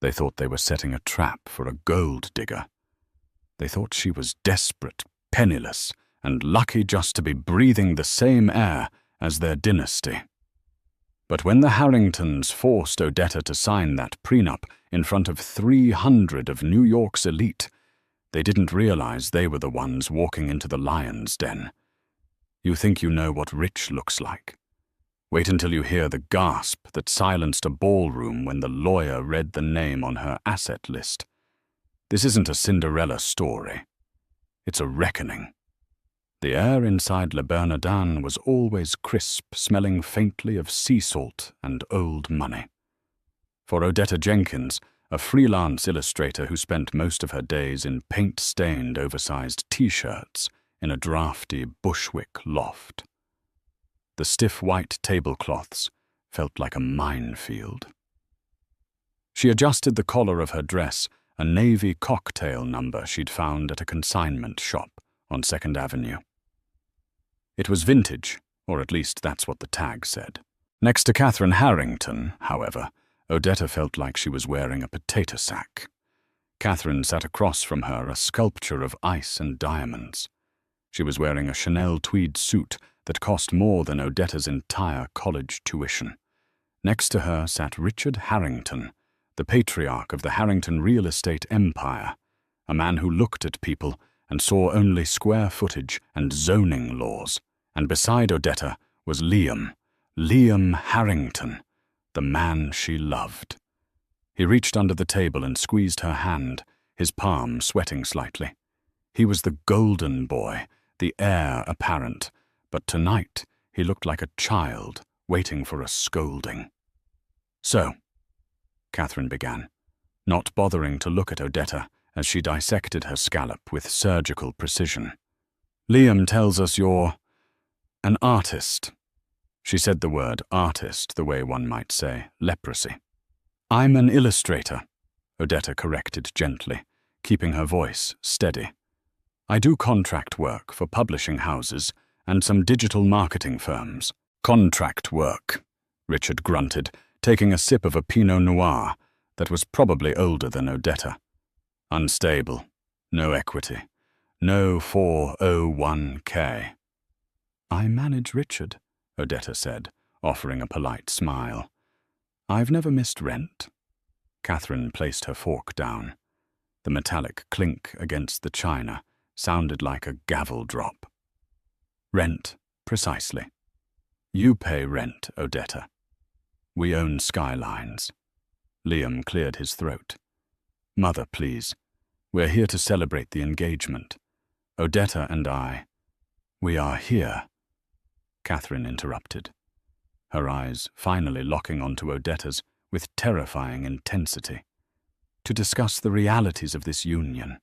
They thought they were setting a trap for a gold digger. They thought she was desperate, penniless, and lucky just to be breathing the same air as their dynasty. But when the Harringtons forced Odetta to sign that prenup in front of 300 of New York's elite, they didn't realize they were the ones walking into the lion's den. You think you know what rich looks like. Wait until you hear the gasp that silenced a ballroom when the lawyer read the name on her asset list. This isn't a Cinderella story. It's a reckoning. The air inside Le Bernardin was always crisp, smelling faintly of sea salt and old money. For Odetta Jenkins, a freelance illustrator who spent most of her days in paint-stained, oversized T-shirts in a drafty Bushwick loft, the stiff white tablecloths felt like a minefield. She adjusted the collar of her dress, a navy cocktail number she'd found at a consignment shop on 2nd Avenue. It was vintage, or at least that's what the tag said. Next to Catherine Harrington, however, Odetta felt like she was wearing a potato sack. Catherine sat across from her, a sculpture of ice and diamonds. She was wearing a Chanel tweed suit that cost more than Odetta's entire college tuition. Next to her sat Richard Harrington, the patriarch of the Harrington real estate empire, a man who looked at people and saw only square footage and zoning laws. And beside Odetta was Liam Harrington, the man she loved. He reached under the table and squeezed her hand, his palm sweating slightly. He was the golden boy, the heir apparent, but tonight he looked like a child waiting for a scolding. "So," Catherine began, not bothering to look at Odetta as she dissected her scallop with surgical precision. "Liam tells us you're an artist." She said the word artist the way one might say leprosy. "I'm an illustrator," Odetta corrected gently, keeping her voice steady. "I do contract work for publishing houses and some digital marketing firms." "Contract work," Richard grunted, taking a sip of a Pinot Noir that was probably older than Odetta. "Unstable, no equity, no 401k. "I manage Richard," Odetta said, offering a polite smile. "I've never missed rent." Catherine placed her fork down. The metallic clink against the china sounded like a gavel drop. "Rent, precisely. You pay rent, Odetta. We own skylines." Liam cleared his throat. "Mother, please. We're here to celebrate the engagement. Odetta and I, we are here." Catherine interrupted, her eyes finally locking onto Odetta's with terrifying intensity. "To discuss the realities of this union.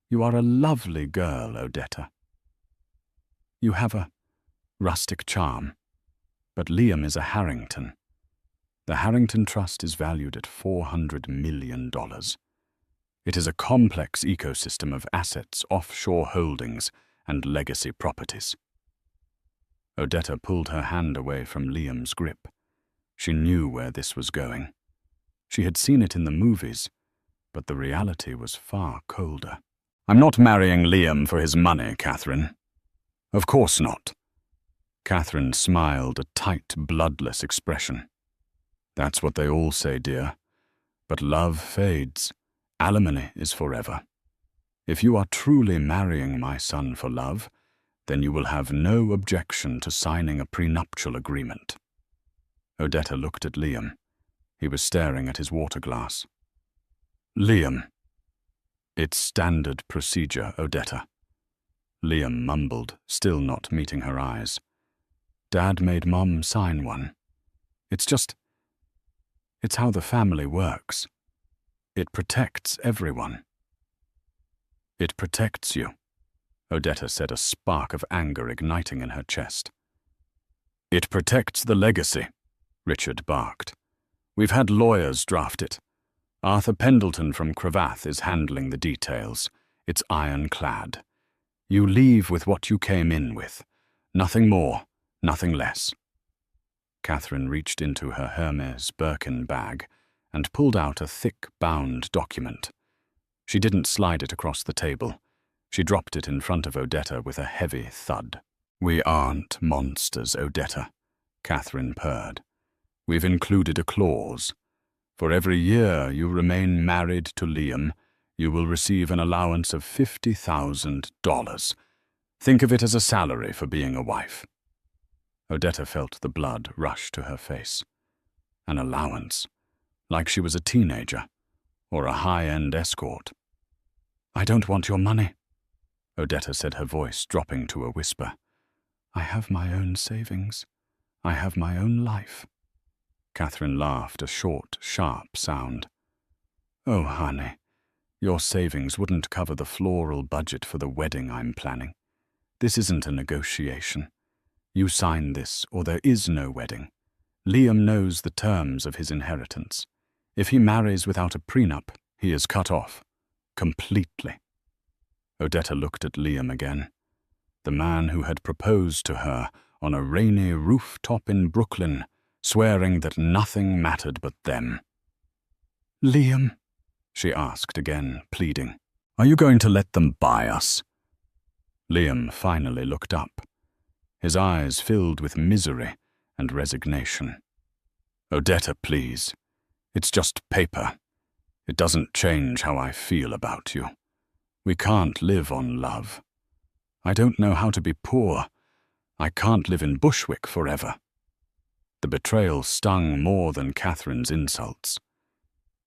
You are a lovely girl, Odetta. You have a rustic charm, but Liam is a Harrington. The Harrington Trust is valued at $400 million. It is a complex ecosystem of assets, offshore holdings, and legacy properties." Odetta pulled her hand away from Liam's grip. She knew where this was going. She had seen it in the movies, but the reality was far colder. "I'm not marrying Liam for his money, Catherine. Of course not." Catherine smiled, a tight, bloodless expression. "That's what they all say, dear. But love fades. Alimony is forever. If you are truly marrying my son for love, then you will have no objection to signing a prenuptial agreement." Odetta looked at Liam. He was staring at his water glass. "Liam." "It's standard procedure, Odetta." Liam mumbled, still not meeting her eyes. "Dad made Mom sign one. It's how the family works. It protects everyone." "It protects you," Odetta said, a spark of anger igniting in her chest. "It protects the legacy," Richard barked. "We've had lawyers draft it. Arthur Pendleton from Cravath is handling the details. It's ironclad. You leave with what you came in with. Nothing more, nothing less." Catherine reached into her Hermes Birkin bag and pulled out a thick, bound document. She didn't slide it across the table. She dropped it in front of Odetta with a heavy thud. "We aren't monsters, Odetta," Catherine purred. "We've included a clause. For every year you remain married to Liam, you will receive an allowance of $50,000. Think of it as a salary for being a wife." Odetta felt the blood rush to her face. An allowance, like she was a teenager or a high-end escort. "I don't want your money," Odetta said, her voice dropping to a whisper. "I have my own savings. I have my own life." Catherine laughed, a short, sharp sound. "Oh, honey, your savings wouldn't cover the floral budget for the wedding I'm planning. This isn't a negotiation. You sign this, or there is no wedding. Liam knows the terms of his inheritance. If he marries without a prenup, he is cut off. Completely." Odetta looked at Liam again. The man who had proposed to her on a rainy rooftop in Brooklyn, swearing that nothing mattered but them. "Liam," she asked again, pleading, "are you going to let them buy us?" Liam finally looked up. His eyes filled with misery and resignation. "Odetta, please. It's just paper. It doesn't change how I feel about you. We can't live on love. I don't know how to be poor. I can't live in Bushwick forever." The betrayal stung more than Catherine's insults.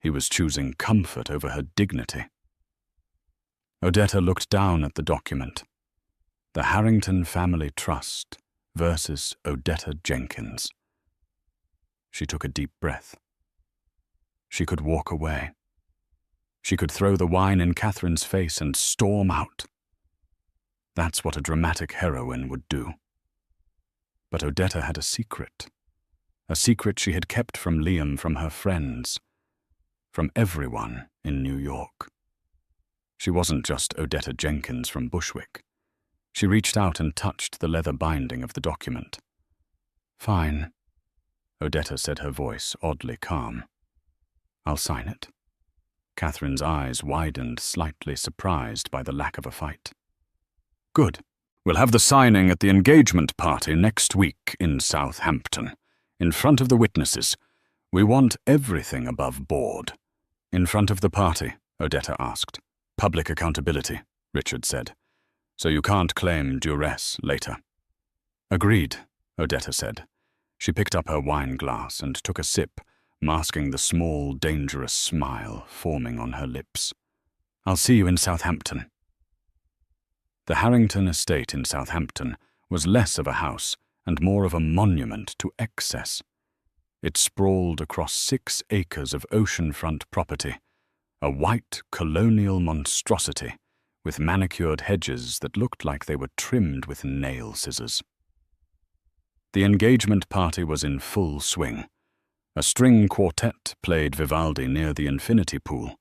He was choosing comfort over her dignity. Odetta looked down at the document. The Harrington Family Trust versus Odetta Jenkins. She took a deep breath. She could walk away. She could throw the wine in Catherine's face and storm out. That's what a dramatic heroine would do. But Odetta had a secret she had kept from Liam, from her friends, from everyone in New York. She wasn't just Odetta Jenkins from Bushwick. She reached out and touched the leather binding of the document. "Fine," Odetta said, her voice oddly calm. "I'll sign it." Catherine's eyes widened, slightly surprised by the lack of a fight. "Good. We'll have the signing at the engagement party next week in Southampton, in front of the witnesses. We want everything above board." "In front of the party?" Odetta asked. "Public accountability," Richard said. "So you can't claim duress later." "Agreed," Odetta said. She picked up her wine glass and took a sip, masking the small, dangerous smile forming on her lips. "I'll see you in Southampton." The Harrington estate in Southampton was less of a house and more of a monument to excess. It sprawled across 6 acres of oceanfront property, a white colonial monstrosity with manicured hedges that looked like they were trimmed with nail scissors. The engagement party was in full swing. A string quartet played Vivaldi near the infinity pool.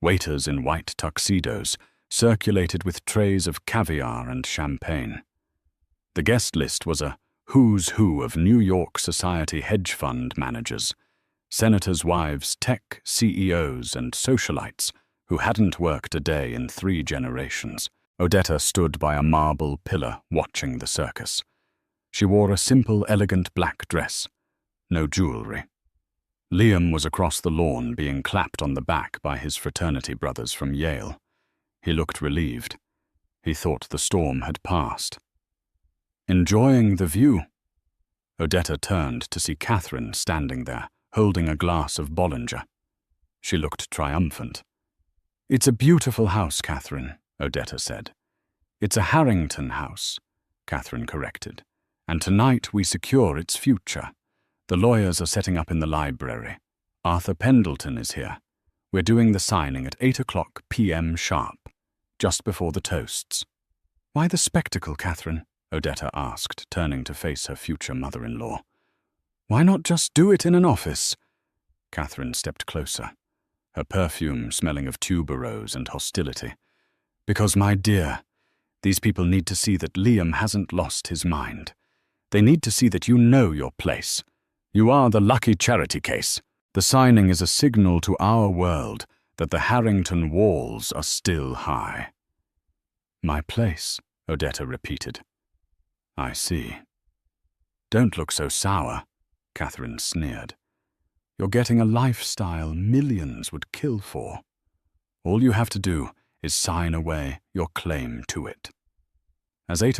Waiters in white tuxedos circulated with trays of caviar and champagne. The guest list was a who's who of New York society hedge fund managers, senators' wives, tech CEOs, and socialites who hadn't worked a day in 3 generations. Odetta stood by a marble pillar watching the circus. She wore a simple, elegant black dress, no jewelry. Liam was across the lawn being clapped on the back by his fraternity brothers from Yale. He looked relieved. He thought the storm had passed. "Enjoying the view?" Odetta turned to see Catherine standing there, holding a glass of Bollinger. She looked triumphant. "It's a beautiful house, Catherine," Odetta said. "It's a Harrington house," Catherine corrected. "And tonight we secure its future. The lawyers are setting up in the library. Arthur Pendleton is here. We're doing the signing at 8:00 p.m. sharp, just before the toasts." "Why the spectacle, Catherine?" Odetta asked, turning to face her future mother-in-law. "Why not just do it in an office?" Catherine stepped closer, her perfume smelling of tuberose and hostility. "Because, my dear, these people need to see that Liam hasn't lost his mind. They need to see that you know your place. You are the lucky charity case, The signing is a signal to our world that the Harrington walls are still high." "My place," Odetta repeated. "I see." "Don't look so sour," Catherine sneered. "You're getting a lifestyle millions would kill for. All you have to do is sign away your claim to it." As 8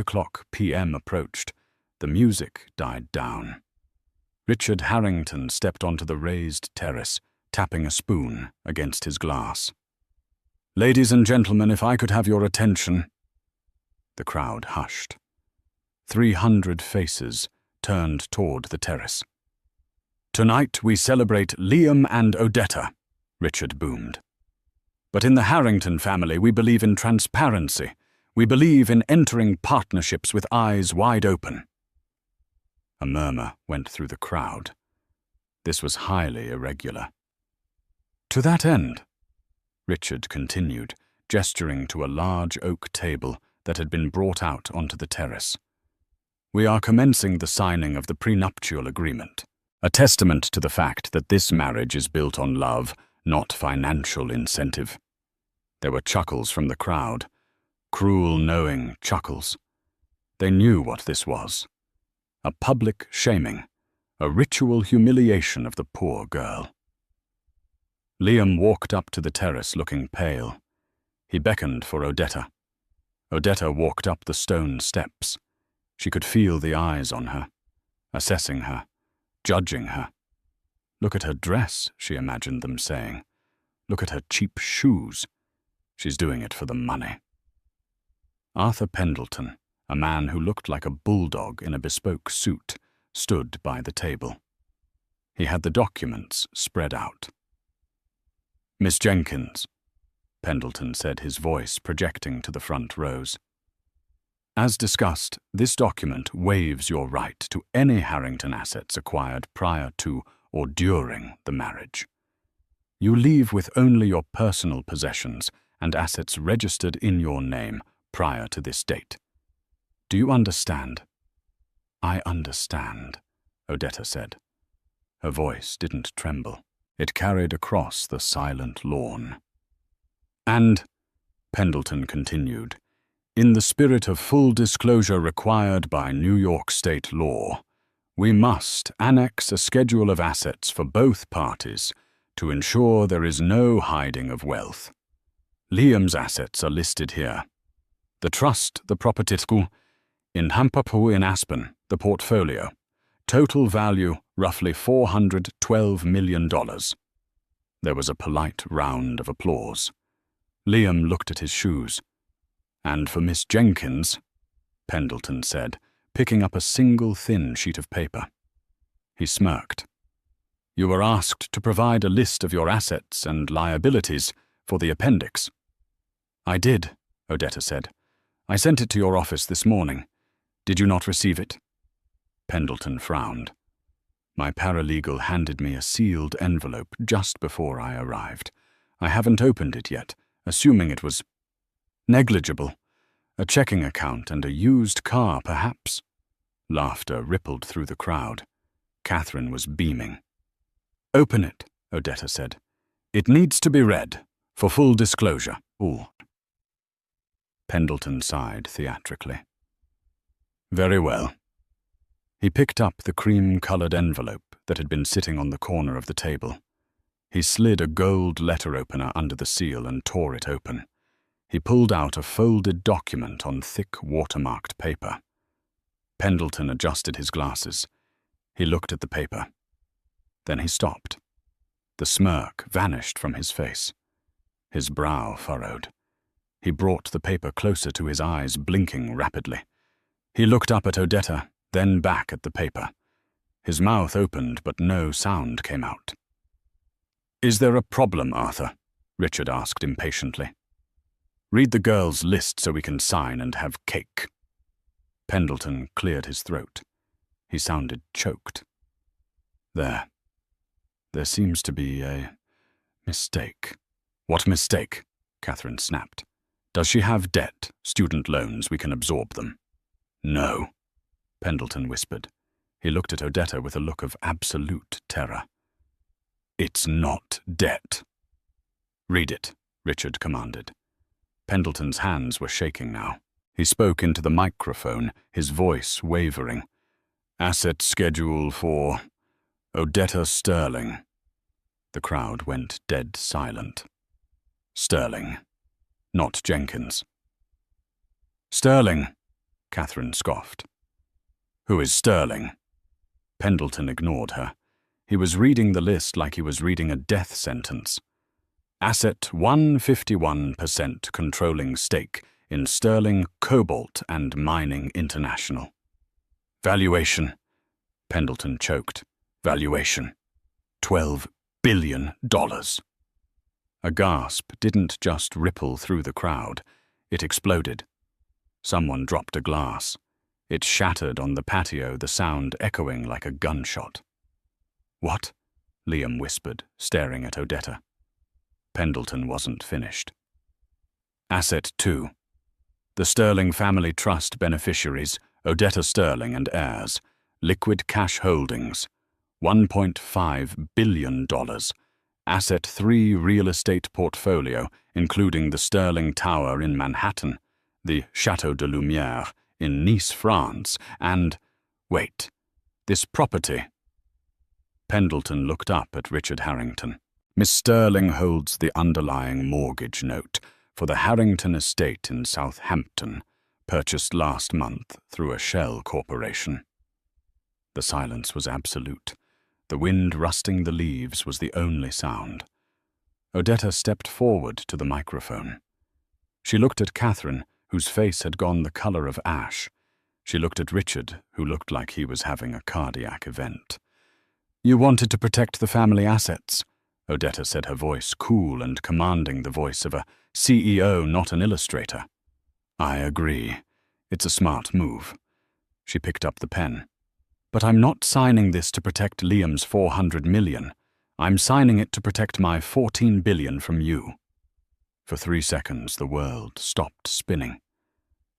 p.m. approached, the music died down. Richard Harrington stepped onto the raised terrace, tapping a spoon against his glass. "Ladies and gentlemen, if I could have your attention." The crowd hushed. 300 faces turned toward the terrace. "Tonight we celebrate Liam and Odetta," Richard boomed. "But in the Harrington family we believe in transparency. We believe in entering partnerships with eyes wide open." A murmur went through the crowd. This was highly irregular. "To that end," Richard continued, gesturing to a large oak table that had been brought out onto the terrace, "we are commencing the signing of the prenuptial agreement, a testament to the fact that this marriage is built on love, not financial incentive." There were chuckles from the crowd, cruel, knowing chuckles. They knew what this was. A public shaming, a ritual humiliation of the poor girl. Liam walked up to the terrace looking pale. He beckoned for Odetta. Odetta walked up the stone steps. She could feel the eyes on her, assessing her, judging her. "Look at her dress," she imagined them saying. "Look at her cheap shoes. She's doing it for the money." Arthur Pendleton, a man who looked like a bulldog in a bespoke suit, stood by the table. He had the documents spread out. "Miss Jenkins," Pendleton said, his voice projecting to the front rows. "As discussed, this document waives your right to any Harrington assets acquired prior to or during the marriage. You leave with only your personal possessions and assets registered in your name prior to this date. Do you understand?" "I understand," Odetta said. Her voice didn't tremble. It carried across the silent lawn. "And," Pendleton continued, "in the spirit of full disclosure required by New York state law, we must annex a schedule of assets for both parties to ensure there is no hiding of wealth. Liam's assets are listed here. The trust, the property, in Hampapu in Aspen, the portfolio. Total value, roughly $412 million. There was a polite round of applause. Liam looked at his shoes. "And for Miss Jenkins," Pendleton said, picking up a single thin sheet of paper. He smirked. "You were asked to provide a list of your assets and liabilities for the appendix." "I did," Odetta said. "I sent it to your office this morning. Did you not receive it?" Pendleton frowned. "My paralegal handed me a sealed envelope just before I arrived. I haven't opened it yet, assuming it was negligible. A checking account and a used car, perhaps." Laughter rippled through the crowd. Catherine was beaming. "Open it," Odetta said. "It needs to be read, for full disclosure." "Ooh." Pendleton sighed theatrically. "Very well." He picked up the cream-colored envelope that had been sitting on the corner of the table. He slid a gold letter opener under the seal and tore it open. He pulled out a folded document on thick watermarked paper. Pendleton adjusted his glasses. He looked at the paper. Then he stopped. The smirk vanished from his face. His brow furrowed. He brought the paper closer to his eyes, blinking rapidly. He looked up at Odetta, then back at the paper. His mouth opened, but no sound came out. "Is there a problem, Arthur?" Richard asked impatiently. "Read the girl's list so we can sign and have cake." Pendleton cleared his throat. He sounded choked. There seems to be a mistake." "What mistake?" Catherine snapped. "Does she have debt, student loans, we can absorb them?" "No," Pendleton whispered. He looked at Odetta with a look of absolute terror. It's not debt. Read it, Richard commanded. Pendleton's hands were shaking now. He spoke into the microphone, his voice wavering. Asset schedule for Odetta Sterling. The crowd went dead silent. Sterling, not Jenkins. Sterling, Catherine scoffed. Who is Sterling? Pendleton ignored her. He was reading the list like he was reading a death sentence. Asset 151% controlling stake in Sterling Cobalt and Mining International. Valuation, Pendleton choked. Valuation, $12 billion. A gasp didn't just ripple through the crowd. It exploded. Someone dropped a glass. It shattered on the patio, the sound echoing like a gunshot. What? Liam whispered, staring at Odetta. Pendleton wasn't finished. Asset 2. The Sterling Family Trust beneficiaries, Odetta Sterling and heirs, liquid cash holdings, $1.5 billion. Asset 3 real estate portfolio, including the Sterling Tower in Manhattan, the Château de Lumière in Nice, France, and, wait, this property. Pendleton looked up at Richard Harrington. Miss Sterling holds the underlying mortgage note for the Harrington estate in Southampton, purchased last month through a shell corporation. The silence was absolute. The wind rusting the leaves was the only sound. Odetta stepped forward to the microphone. She looked at Catherine, whose face had gone the color of ash. She looked at Richard, who looked like he was having a cardiac event. You wanted to protect the family assets, Odetta said, her voice cool and commanding, the voice of a CEO, not an illustrator. I agree. It's a smart move. She picked up the pen. But I'm not signing this to protect Liam's $400 million. I'm signing it to protect my $14 billion from you. For 3 seconds, the world stopped spinning.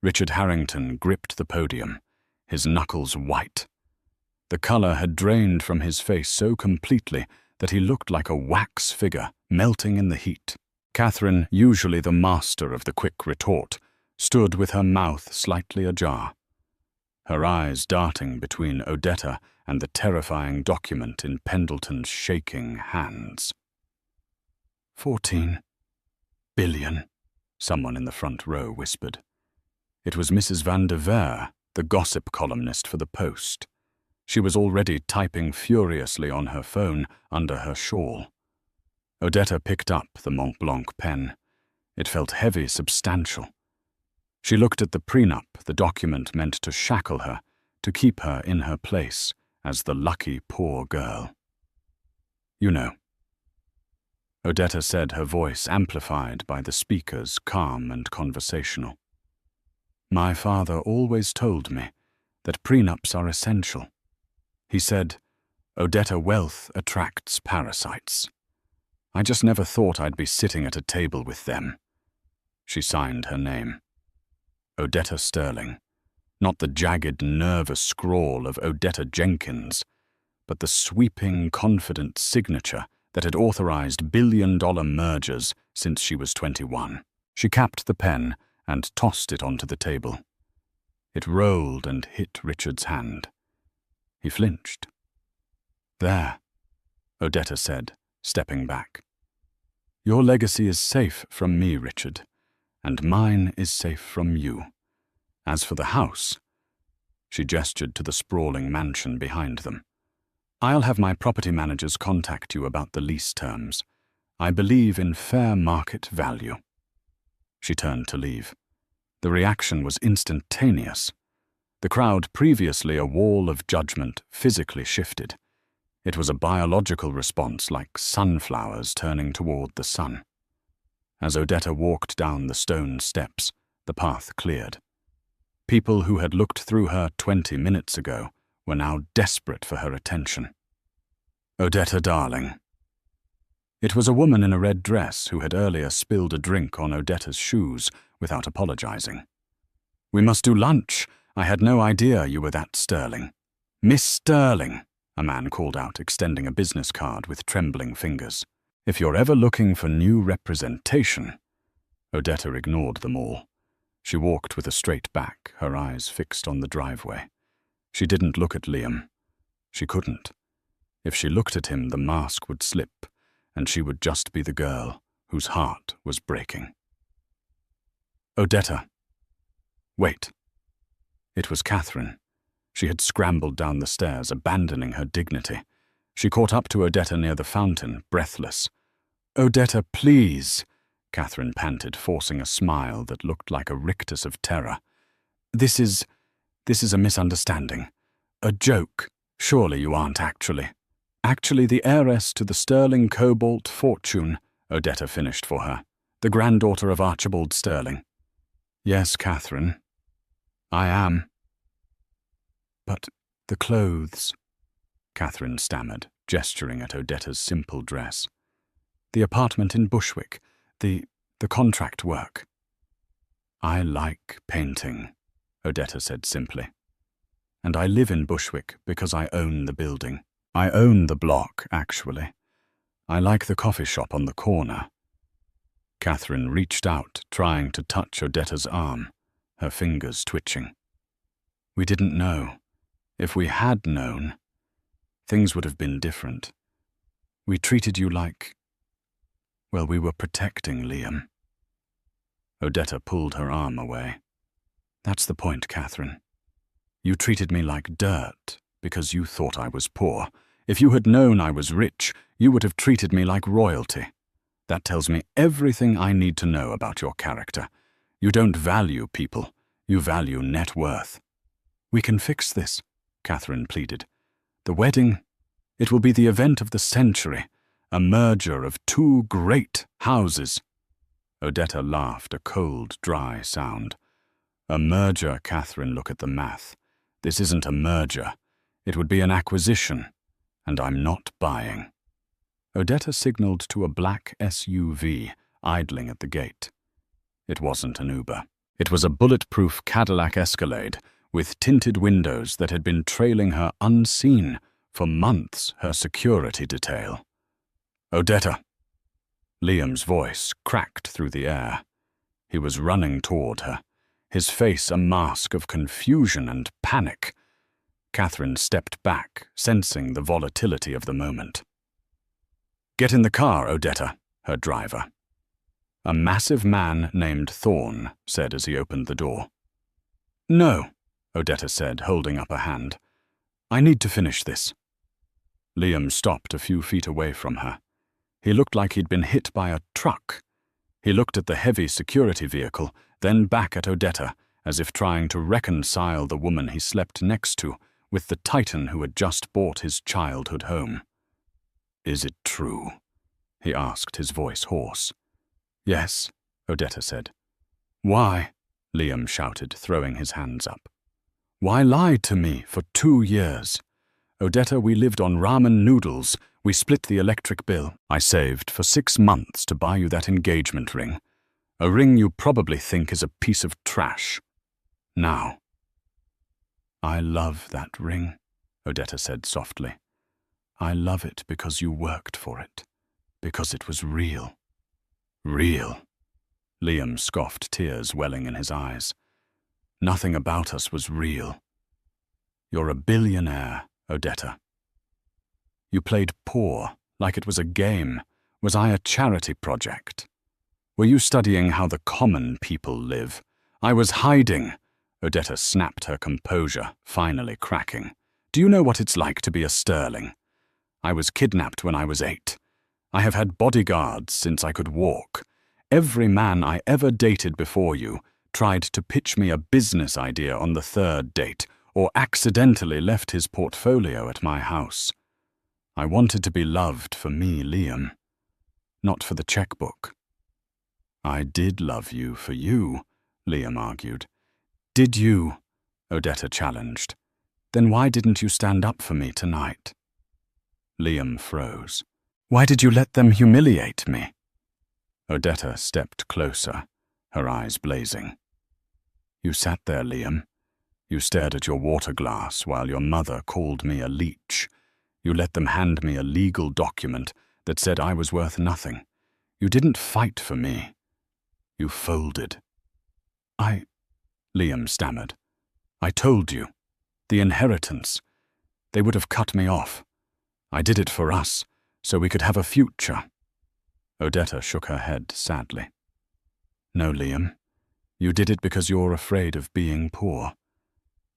Richard Harrington gripped the podium, his knuckles white. The color had drained from his face so completely that he looked like a wax figure melting in the heat. Catherine, usually the master of the quick retort, stood with her mouth slightly ajar, her eyes darting between Odetta and the terrifying document in Pendleton's shaking hands. 14 billion, someone in the front row whispered. It was Mrs. Van der Veer, the gossip columnist for the Post. She was already typing furiously on her phone under her shawl. Odetta picked up the Mont Blanc pen. It felt heavy, substantial. She looked at the prenup, the document meant to shackle her, to keep her in her place as the lucky poor girl. You know. Odetta said, her voice amplified by the speaker's, calm and conversational. My father always told me that prenups are essential. He said, Odetta, wealth attracts parasites. I just never thought I'd be sitting at a table with them. She signed her name. Odetta Sterling. Not the jagged, nervous scrawl of Odetta Jenkins, but the sweeping, confident signature that had authorized billion-dollar mergers since she was 21. She capped the pen and tossed it onto the table. It rolled and hit Richard's hand. He flinched. There, Odetta said, stepping back. Your legacy is safe from me, Richard, and mine is safe from you. As for the house, she gestured to the sprawling mansion behind them. I'll have my property managers contact you about the lease terms. I believe in fair market value. She turned to leave. The reaction was instantaneous. The crowd, previously a wall of judgment, physically shifted. It was a biological response, like sunflowers turning toward the sun. As Odetta walked down the stone steps, the path cleared. People who had looked through her 20 minutes ago were now desperate for her attention. Odetta, darling. It was a woman in a red dress who had earlier spilled a drink on Odetta's shoes without apologizing. We must do lunch. I had no idea you were that Sterling. Miss Sterling, a man called out, extending a business card with trembling fingers. If you're ever looking for new representation. Odetta ignored them all. She walked with a straight back, her eyes fixed on the driveway. She didn't look at Liam. She couldn't. If she looked at him, the mask would slip, and she would just be the girl whose heart was breaking. Odetta. Wait. It was Catherine. She had scrambled down the stairs, abandoning her dignity. She caught up to Odetta near the fountain, breathless. Odetta, please, Catherine panted, forcing a smile that looked like a rictus of terror. This is a misunderstanding. A joke. Surely you aren't actually. Actually the heiress to the sterling cobalt fortune, Odetta finished for her. The granddaughter of Archibald Sterling. Yes, Catherine. I am. But the clothes, Catherine stammered, gesturing at Odetta's simple dress. The apartment in Bushwick, the contract work. I like painting, Odetta said simply. And I live in Bushwick because I own the building. I own the block, actually. I like the coffee shop on the corner. Catherine reached out, trying to touch Odetta's arm, her fingers twitching. We didn't know. If we had known, things would have been different. We treated you like... well, we were protecting Liam. Odetta pulled her arm away. That's the point, Catherine. You treated me like dirt because you thought I was poor. If you had known I was rich, you would have treated me like royalty. That tells me everything I need to know about your character. You don't value people. You value net worth. We can fix this, Catherine pleaded. The wedding, it will be the event of the century, a merger of two great houses. Odetta laughed, a cold, dry sound. A merger, Catherine, look at the math. This isn't a merger. It would be an acquisition, and I'm not buying. Odetta signaled to a black SUV idling at the gate. It wasn't an Uber. It was a bulletproof Cadillac Escalade with tinted windows that had been trailing her unseen for months, her security detail. Odetta. Liam's voice cracked through the air. He was running toward her, his face a mask of confusion and panic. Catherine stepped back, sensing the volatility of the moment. Get in the car, Odetta, her driver. A massive man named Thorne said as he opened the door. No, Odetta said, holding up a hand. I need to finish this. Liam stopped a few feet away from her. He looked like he'd been hit by a truck. He looked at the heavy security vehicle, then back at Odetta, as if trying to reconcile the woman he slept next to with the titan who had just bought his childhood home. Is it true? He asked, his voice hoarse. Yes, Odetta said. Why? Liam shouted, throwing his hands up. Why lie to me for 2 years? Odetta, we lived on ramen noodles. We split the electric bill. I saved for 6 months to buy you that engagement ring. A ring you probably think is a piece of trash. Now. I love that ring, Odetta said softly. I love it because you worked for it. Because it was real. Real. Liam scoffed, tears welling in his eyes. Nothing about us was real. You're a billionaire, Odetta. You played poor, like it was a game. Was I a charity project? Were you studying how the common people live? I was hiding. Odetta snapped her composure, finally cracking. Do you know what it's like to be a sterling? I was kidnapped when I was 8. I have had bodyguards since I could walk. Every man I ever dated before you tried to pitch me a business idea on the 3rd date, or accidentally left his portfolio at my house. I wanted to be loved for me, Liam, not for the checkbook. I did love you for you, Liam argued. Did you? Odetta challenged. Then why didn't you stand up for me tonight? Liam froze. Why did you let them humiliate me? Odetta stepped closer, her eyes blazing. You sat there, Liam. You stared at your water glass while your mother called me a leech. You let them hand me a legal document that said I was worth nothing. You didn't fight for me. You folded. Liam stammered. I told you. The inheritance. They would have cut me off. I did it for us, so we could have a future. Odetta shook her head sadly. No, Liam. You did it because you're afraid of being poor.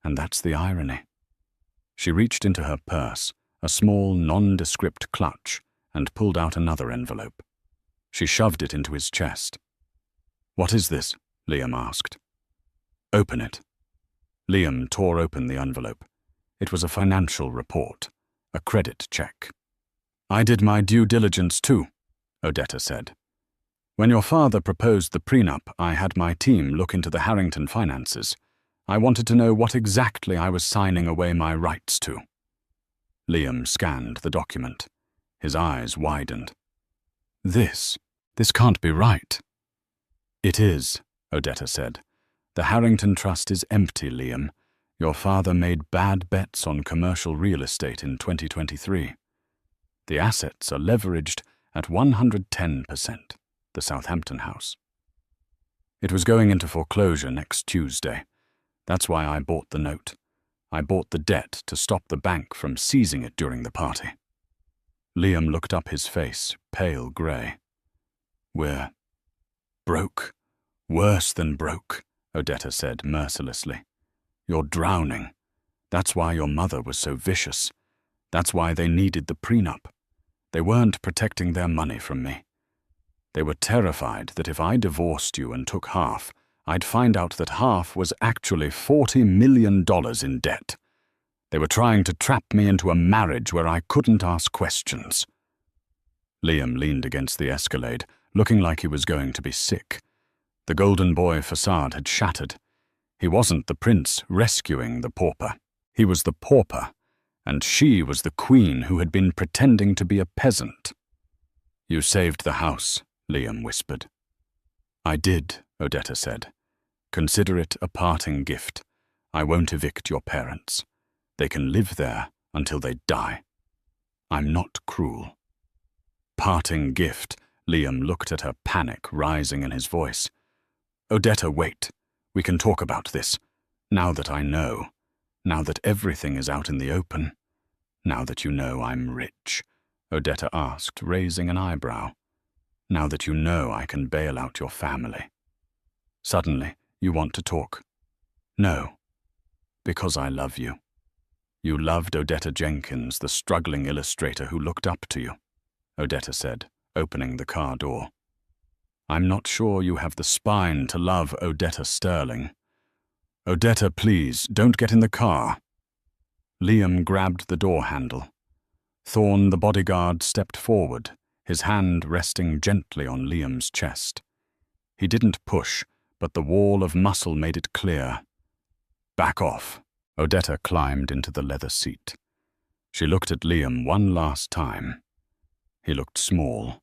And that's the irony. She reached into her purse, a small, nondescript clutch, and pulled out another envelope. She shoved it into his chest. What is this? Liam asked. Open it. Liam tore open the envelope. It was a financial report, a credit check. I did my due diligence too, Odetta said. When your father proposed the prenup, I had my team look into the Harrington finances. I wanted to know what exactly I was signing away my rights to. Liam scanned the document. His eyes widened. This can't be right. It is, Odetta said. The Harrington Trust is empty, Liam. Your father made bad bets on commercial real estate in 2023. The assets are leveraged at 110%, the Southampton house. It was going into foreclosure next Tuesday. That's why I bought the note. I bought the debt to stop the bank from seizing it during the party. Liam looked up, his face pale grey. We're broke. Worse than broke, Odetta said mercilessly. You're drowning. That's why your mother was so vicious. That's why they needed the prenup. They weren't protecting their money from me. They were terrified that if I divorced you and took half, I'd find out that half was actually $40 million in debt. They were trying to trap me into a marriage where I couldn't ask questions. Liam leaned against the Escalade, looking like he was going to be sick. The golden boy facade had shattered. He wasn't the prince rescuing the pauper. He was the pauper, and she was the queen who had been pretending to be a peasant. You saved the house, Liam whispered. I did, Odetta said. Consider it a parting gift. I won't evict your parents. They can live there until they die. I'm not cruel. Parting gift, Liam looked at her, panic rising in his voice. Odetta, wait. We can talk about this. Now that I know. Now that everything is out in the open. Now that you know I'm rich, Odetta asked, raising an eyebrow. Now that you know I can bail out your family. Suddenly, you want to talk. No. Because I love you. You loved Odetta Jenkins, the struggling illustrator who looked up to you, Odetta said, opening the car door. I'm not sure you have the spine to love Odetta Sterling. Odetta, please, don't get in the car. Liam grabbed the door handle. Thorne, the bodyguard, stepped forward, his hand resting gently on Liam's chest. He didn't push, but the wall of muscle made it clear. Back off. Odetta climbed into the leather seat. She looked at Liam one last time. He looked small.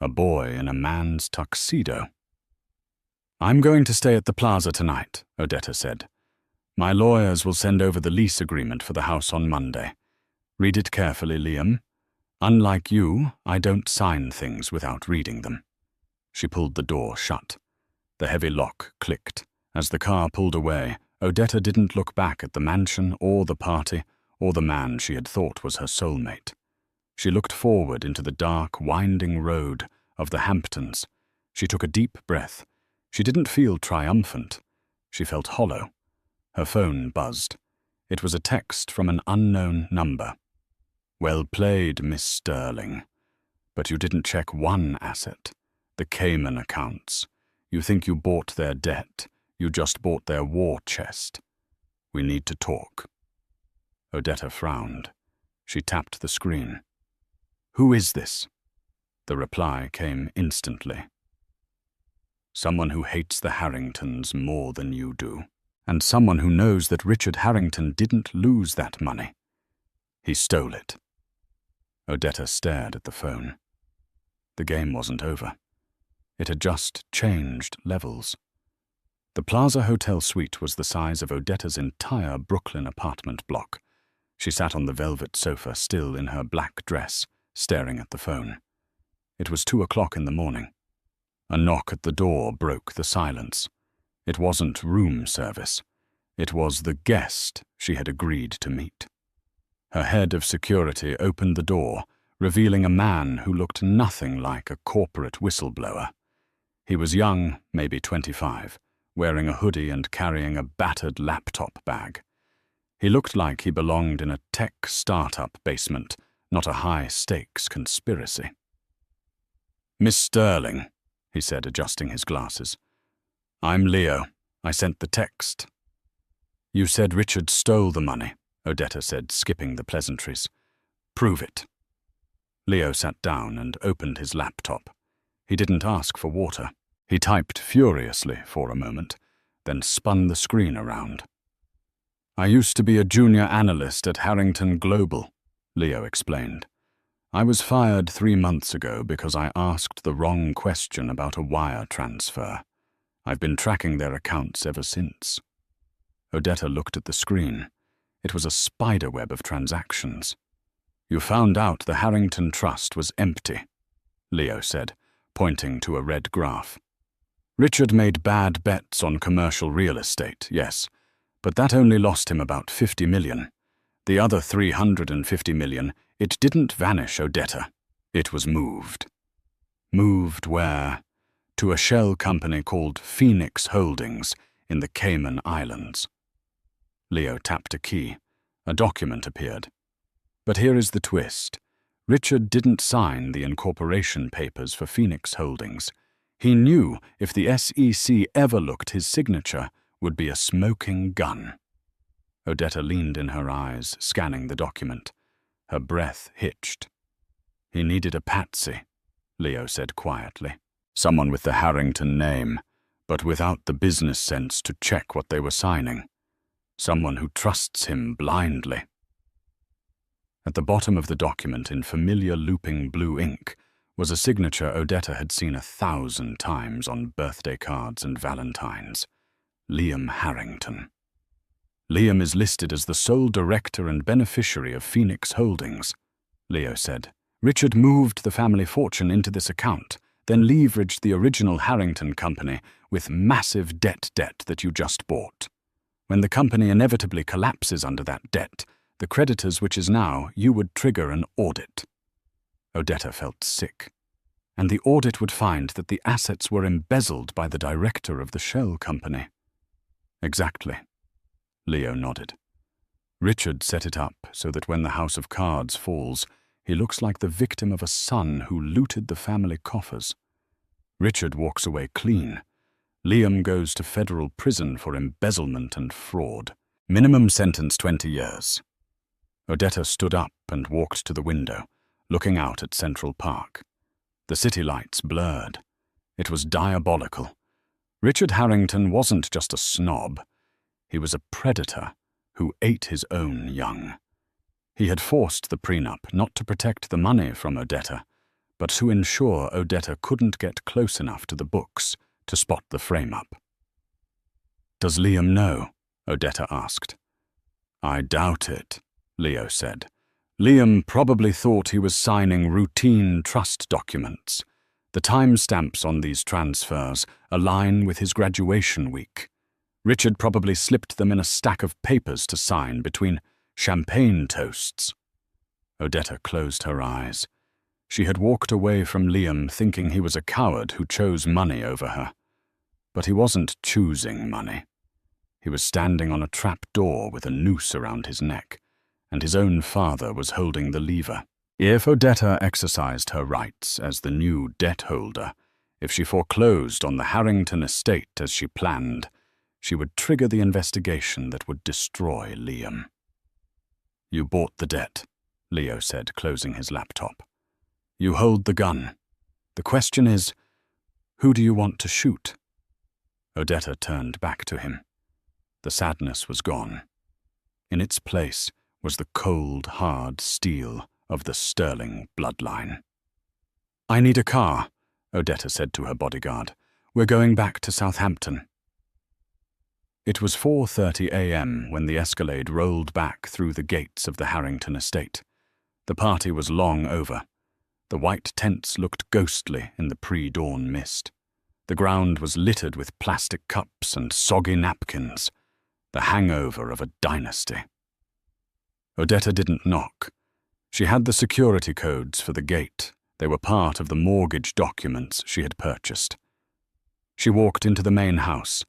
A boy in a man's tuxedo. I'm going to stay at the plaza tonight, Odetta said. My lawyers will send over the lease agreement for the house on Monday. Read it carefully, Liam. Unlike you, I don't sign things without reading them. She pulled the door shut. The heavy lock clicked. As the car pulled away, Odetta didn't look back at the mansion or the party or the man she had thought was her soulmate. She looked forward into the dark, winding road of the Hamptons. She took a deep breath. She didn't feel triumphant. She felt hollow. Her phone buzzed. It was a text from an unknown number. Well played, Miss Sterling. But you didn't check one asset, the Cayman accounts. You think you bought their debt. You just bought their war chest. We need to talk. Odetta frowned. She tapped the screen. Who is this? The reply came instantly. Someone who hates the Harringtons more than you do, and someone who knows that Richard Harrington didn't lose that money. He stole it. Odetta stared at the phone. The game wasn't over. It had just changed levels. The Plaza Hotel suite was the size of Odetta's entire Brooklyn apartment block. She sat on the velvet sofa, still in her black dress, staring at the phone. It was 2 o'clock in the morning. A knock at the door broke the silence. It wasn't room service. It was the guest she had agreed to meet. Her head of security opened the door, revealing a man who looked nothing like a corporate whistleblower. He was young, maybe 25, wearing a hoodie and carrying a battered laptop bag. He looked like he belonged in a tech startup basement, not a high-stakes conspiracy. "Miss Sterling," he said, adjusting his glasses. "I'm Leo. I sent the text." "You said Richard stole the money," Odetta said, skipping the pleasantries. "Prove it." Leo sat down and opened his laptop. He didn't ask for water. He typed furiously for a moment, then spun the screen around. "I used to be a junior analyst at Harrington Global," Leo explained. "I was fired 3 months ago because I asked the wrong question about a wire transfer. I've been tracking their accounts ever since." Odetta looked at the screen. It was a spiderweb of transactions. "You found out the Harrington Trust was empty," Leo said, pointing to a red graph. "Richard made bad bets on commercial real estate, yes, but that only lost him about 50 million. The other 350 million, it didn't vanish, Odetta. It was moved." "Moved where?" "To a shell company called Phoenix Holdings in the Cayman Islands." Leo tapped a key. A document appeared. But here is the twist. Richard didn't sign the incorporation papers for Phoenix Holdings. He knew if the SEC ever looked, his signature would be a smoking gun. Odetta leaned in her eyes, scanning the document. Her breath hitched. "He needed a patsy," Leo said quietly. "Someone with the Harrington name, but without the business sense to check what they were signing. Someone who trusts him blindly." At the bottom of the document, in familiar looping blue ink, was a signature Odetta had seen 1,000 times on birthday cards and valentines. Liam Harrington. "Liam is listed as the sole director and beneficiary of Phoenix Holdings," Leo said. "Richard moved the family fortune into this account, then leveraged the original Harrington company with massive debt that you just bought. When the company inevitably collapses under that debt, the creditors, which is now, you would trigger an audit." Odetta felt sick. "And the audit would find that the assets were embezzled by the director of the shell company." "Exactly." Leo nodded. "Richard set it up so that when the house of cards falls, he looks like the victim of a son who looted the family coffers. Richard walks away clean. Liam goes to federal prison for embezzlement and fraud. Minimum sentence 20 years. Odetta stood up and walked to the window, looking out at Central Park. The city lights blurred. It was diabolical. Richard Harrington wasn't just a snob. He was a predator who ate his own young. He had forced the prenup not to protect the money from Odetta, but to ensure Odetta couldn't get close enough to the books to spot the frame-up. "Does Liam know?" Odetta asked. "I doubt it," Leo said. "Liam probably thought he was signing routine trust documents. The timestamps on these transfers align with his graduation week. Richard probably slipped them in a stack of papers to sign between champagne toasts." Odetta closed her eyes. She had walked away from Liam thinking he was a coward who chose money over her. But he wasn't choosing money. He was standing on a trap door with a noose around his neck, and his own father was holding the lever. If Odetta exercised her rights as the new debt holder, if she foreclosed on the Harrington estate as she planned, she would trigger the investigation that would destroy Liam. "You bought the debt," Leo said, closing his laptop. "You hold the gun. The question is, who do you want to shoot?" Odetta turned back to him. The sadness was gone. In its place was the cold, hard steel of the Sterling bloodline. "I need a car," Odetta said to her bodyguard. "We're going back to Southampton." It was 4:30 a.m. when the Escalade rolled back through the gates of the Harrington estate. The party was long over. The white tents looked ghostly in the pre-dawn mist. The ground was littered with plastic cups and soggy napkins, the hangover of a dynasty. Odetta didn't knock. She had the security codes for the gate. They were part of the mortgage documents she had purchased. She walked into the main house.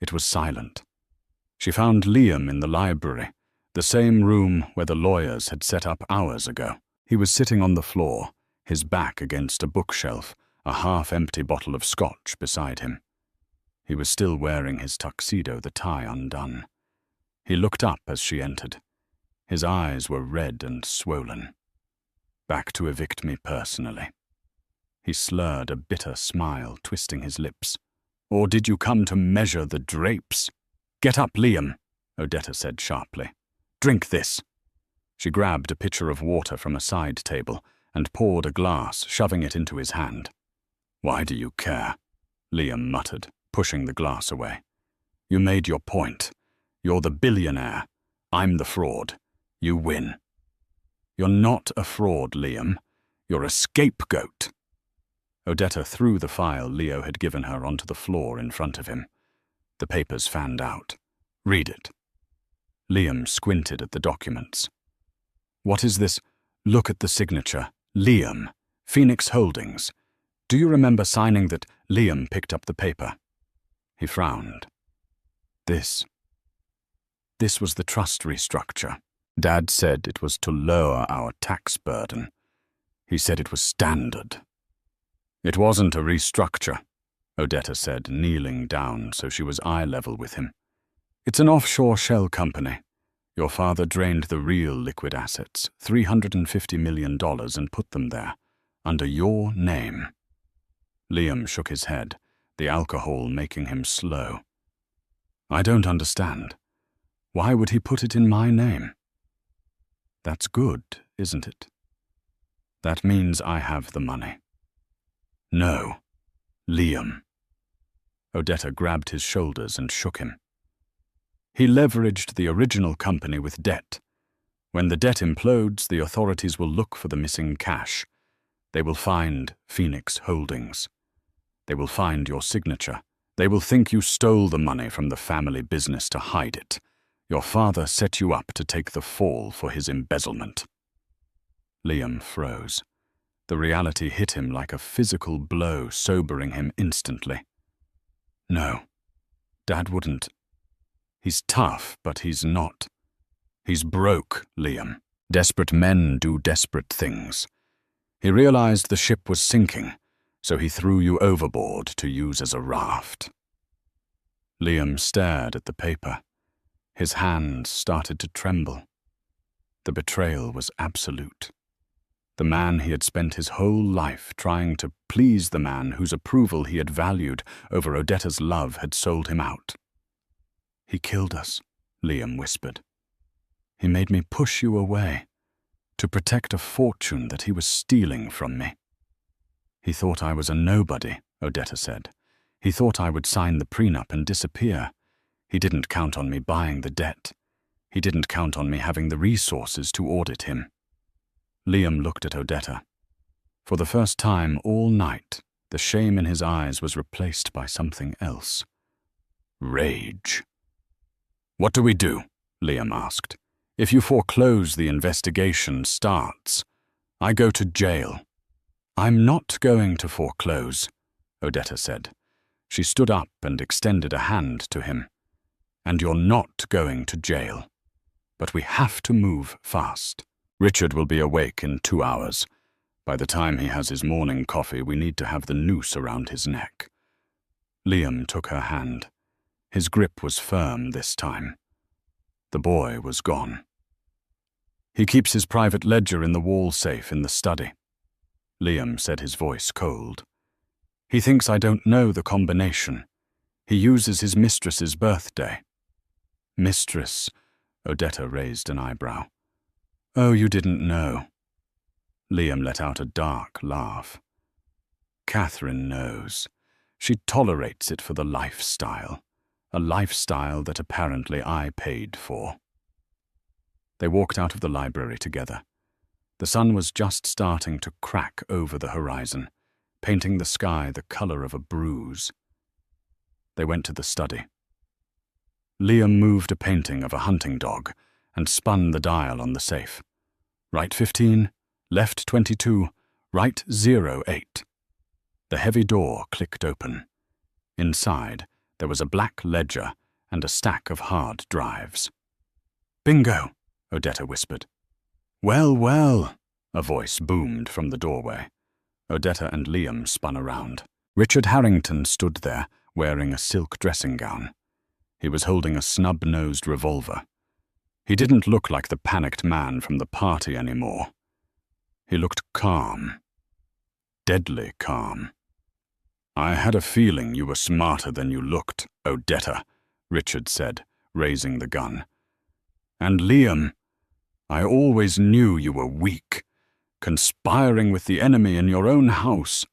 It was silent. She found Liam in the library, the same room where the lawyers had set up hours ago. He was sitting on the floor, his back against a bookshelf, a half-empty bottle of scotch beside him. He was still wearing his tuxedo, the tie undone. He looked up as she entered. His eyes were red and swollen. "Back to evict me personally." He slurred a bitter smile, twisting his lips. "Or did you come to measure the drapes?" "Get up, Liam," Odetta said sharply. "Drink this." She grabbed a pitcher of water from a side table and poured a glass, shoving it into his hand. "Why do you care?" Liam muttered, pushing the glass away. "You made your point. You're the billionaire. I'm the fraud. You win." "You're not a fraud, Liam. You're a scapegoat." Odetta threw the file Leo had given her onto the floor in front of him. The papers fanned out. "Read it." Liam squinted at the documents. "What is this? Look at the signature. Liam, Phoenix Holdings. Do you remember signing that?" Liam picked up the paper. He frowned. This was the trust restructure. Dad said it was to lower our tax burden. He said it was standard. "It wasn't a restructure," Odetta said, kneeling down so she was eye-level with him. "It's an offshore shell company. Your father drained the real liquid assets, $350 million, and put them there, under your name." Liam shook his head, the alcohol making him slow. "I don't understand. Why would he put it in my name?" "That's good, isn't it? That means I have the money." "No, Liam." Odetta grabbed his shoulders and shook him. "He leveraged the original company with debt. When the debt implodes, the authorities will look for the missing cash. They will find Phoenix Holdings. They will find your signature. They will think you stole the money from the family business to hide it. Your father set you up to take the fall for his embezzlement." Liam froze. The reality hit him like a physical blow, sobering him instantly. "No, Dad wouldn't. He's tough, but he's not. He's broke, Liam. Desperate men do desperate things. He realized the ship was sinking, so he threw you overboard to use as a raft." Liam stared at the paper. His hands started to tremble. The betrayal was absolute. The man he had spent his whole life trying to please, the man whose approval he had valued over Odetta's love, had sold him out. "He killed us," Liam whispered. "He made me push you away, to protect a fortune that he was stealing from me." "He thought I was a nobody," Odetta said. "He thought I would sign the prenup and disappear. He didn't count on me buying the debt. He didn't count on me having the resources to audit him." Liam looked at Odetta. For the first time all night, the shame in his eyes was replaced by something else. Rage. "What do we do?" Liam asked. "If you foreclose, the investigation starts. I go to jail." "I'm not going to foreclose," Odetta said. She stood up and extended a hand to him. "And you're not going to jail. But we have to move fast. Richard will be awake in 2 hours. By the time he has his morning coffee, we need to have the noose around his neck." Liam took her hand. His grip was firm this time. The boy was gone. "He keeps his private ledger in the wall safe in the study." Liam said, his voice cold. "He thinks I don't know the combination. He uses his mistress's birthday." "Mistress?" Odetta raised an eyebrow. "Oh, you didn't know." Liam let out a dark laugh. "Catherine knows. She tolerates it for the lifestyle. a lifestyle that apparently I paid for. They walked out of the library together. The sun was just starting to crack over the horizon, painting the sky the color of a bruise. They went to the study. Liam moved a painting of a hunting dog and spun the dial on the safe. Right 15, left 22, right 08. The heavy door clicked open. Inside, there was a black ledger and a stack of hard drives. "Bingo," Odetta whispered. "Well, well," a voice boomed from the doorway. Odetta and Liam spun around. Richard Harrington stood there, wearing a silk dressing gown. He was holding a snub-nosed revolver. He didn't look like the panicked man from the party anymore. He looked calm. Deadly calm. "I had a feeling you were smarter than you looked, Odetta," Richard said, raising the gun. "And Liam, I always knew you were weak, conspiring with the enemy in your own house."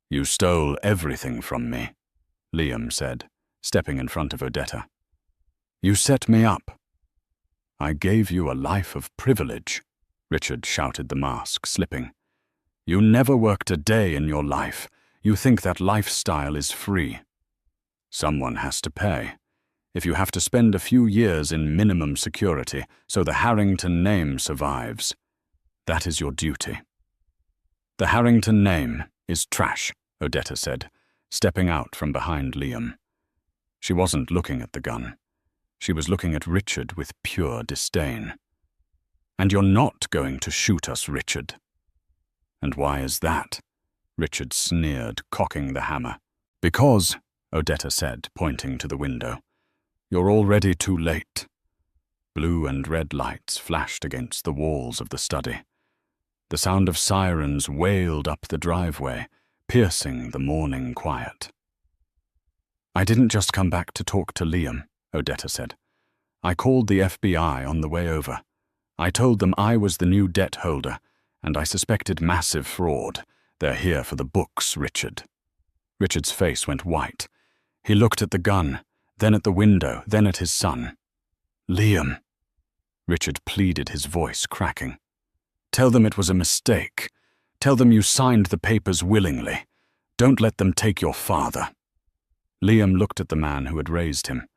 "You stole everything from me," Liam said, stepping in front of Odetta. "You set me up." "I gave you a life of privilege," Richard shouted, the mask slipping. "You never worked a day in your life. You think that lifestyle is free. Someone has to pay. If you have to spend a few years in minimum security so the Harrington name survives, that is your duty." "The Harrington name is trash," Odetta said, stepping out from behind Liam. She wasn't looking at the gun. She was looking at Richard with pure disdain. "And you're not going to shoot us, Richard." "And why is that?" Richard sneered, cocking the hammer. "Because," Odetta said, pointing to the window, "you're already too late." Blue and red lights flashed against the walls of the study. The sound of sirens wailed up the driveway, piercing the morning quiet. "I didn't just come back to talk to Liam," Odetta said. "I called the FBI on the way over. I told them I was the new debt holder, and I suspected massive fraud. They're here for the books, Richard." Richard's face went white. He looked at the gun, then at the window, then at his son. "Liam," Richard pleaded, his voice cracking. "Tell them it was a mistake. Tell them you signed the papers willingly. Don't let them take your father." Liam looked at the man who had raised him.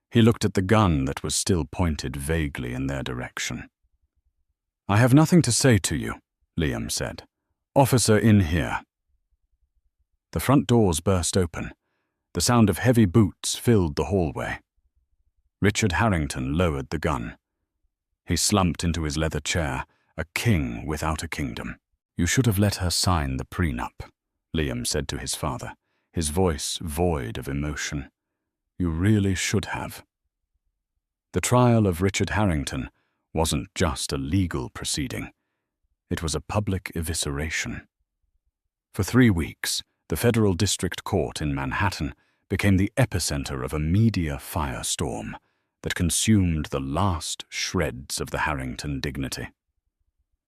He looked at the gun that was still pointed vaguely in their direction. "I have nothing to say to you," Liam said. "Officer, in here." The front doors burst open. The sound of heavy boots filled the hallway. Richard Harrington lowered the gun. He slumped into his leather chair, a king without a kingdom. "You should have let her sign the prenup," Liam said to his father, his voice void of emotion. "You really should have." The trial of Richard Harrington wasn't just a legal proceeding. It was a public evisceration. For 3 weeks, the Federal District Court in Manhattan became the epicenter of a media firestorm that consumed the last shreds of the Harrington dignity.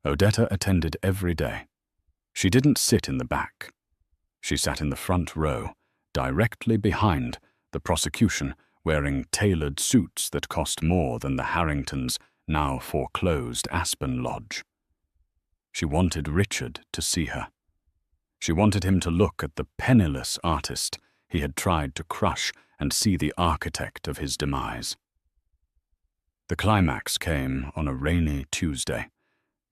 Odetta attended every day. She didn't sit in the back. She sat in the front row, directly behind the prosecution, wearing tailored suits that cost more than the Harringtons' now foreclosed Aspen Lodge. She wanted Richard to see her. She wanted him to look at the penniless artist he had tried to crush and see the architect of his demise. The climax came on a rainy Tuesday.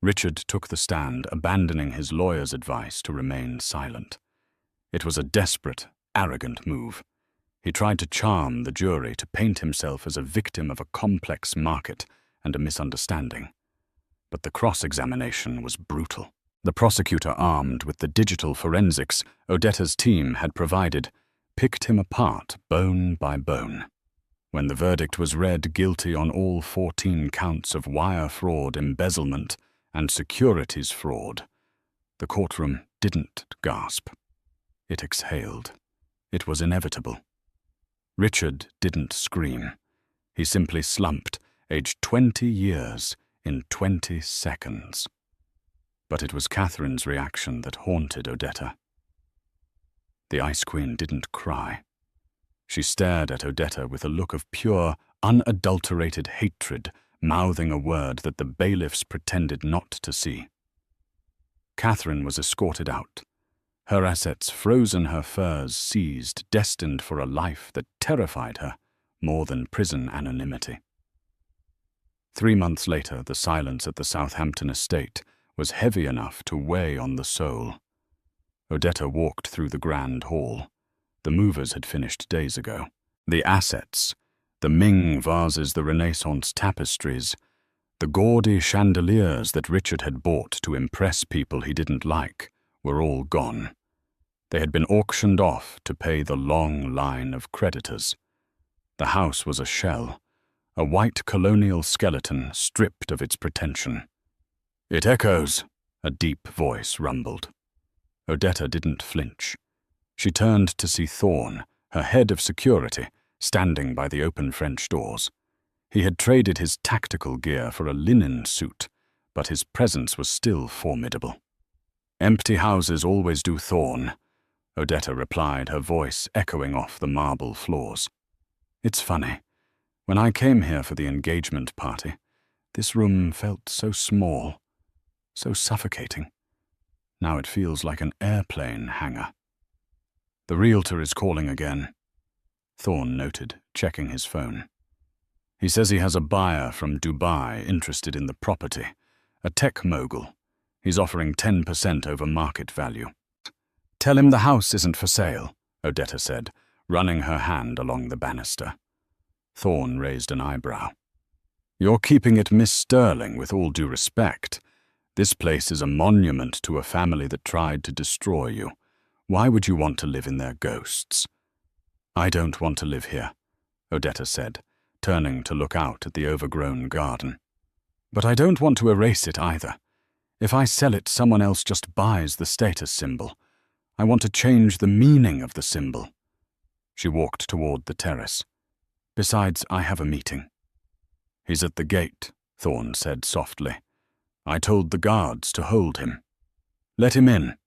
Richard took the stand, abandoning his lawyer's advice to remain silent. It was a desperate, arrogant move. He tried to charm the jury, to paint himself as a victim of a complex market and a misunderstanding. But the cross-examination was brutal. The prosecutor, armed with the digital forensics Odetta's team had provided, picked him apart bone by bone. When the verdict was read guilty on all 14 counts of wire fraud, embezzlement, and securities fraud, the courtroom didn't gasp. It exhaled. It was inevitable. Richard didn't scream. He simply slumped, aged 20 years in 20 seconds. But it was Catherine's reaction that haunted Odetta. The Ice Queen didn't cry. She stared at Odetta with a look of pure, unadulterated hatred, mouthing a word that the bailiffs pretended not to see. Catherine was escorted out, her assets frozen, her furs seized, destined for a life that terrified her more than prison anonymity. 3 months later, the silence at the Southampton estate was heavy enough to weigh on the soul. Odetta walked through the grand hall. The movers had finished days ago. The assets, the Ming vases, the Renaissance tapestries, the gaudy chandeliers that Richard had bought to impress people he didn't like, were all gone. They had been auctioned off to pay the long line of creditors. The house was a shell, a white colonial skeleton stripped of its pretension. "It echoes," a deep voice rumbled. Odetta didn't flinch. She turned to see Thorne, her head of security, standing by the open French doors. He had traded his tactical gear for a linen suit, but his presence was still formidable. "Empty houses always do, Thorne," Odetta replied, her voice echoing off the marble floors. "It's funny. When I came here for the engagement party, this room felt so small, so suffocating. Now it feels like an airplane hangar." "The realtor is calling again," Thorne noted, checking his phone. "He says he has a buyer from Dubai interested in the property, a tech mogul. He's offering 10% over market value." "Tell him the house isn't for sale," Odetta said, running her hand along the banister. Thorne raised an eyebrow. "You're keeping it Miss Sterling, with all due respect. This place is a monument to a family that tried to destroy you. Why would you want to live in their ghosts?" "I don't want to live here," Odetta said, turning to look out at the overgrown garden. "But I don't want to erase it either. If I sell it, someone else just buys the status symbol. I want to change the meaning of the symbol." She walked toward the terrace. "Besides, I have a meeting." "He's at the gate," Thorne said softly. "I told the guards to hold him." "Let him in."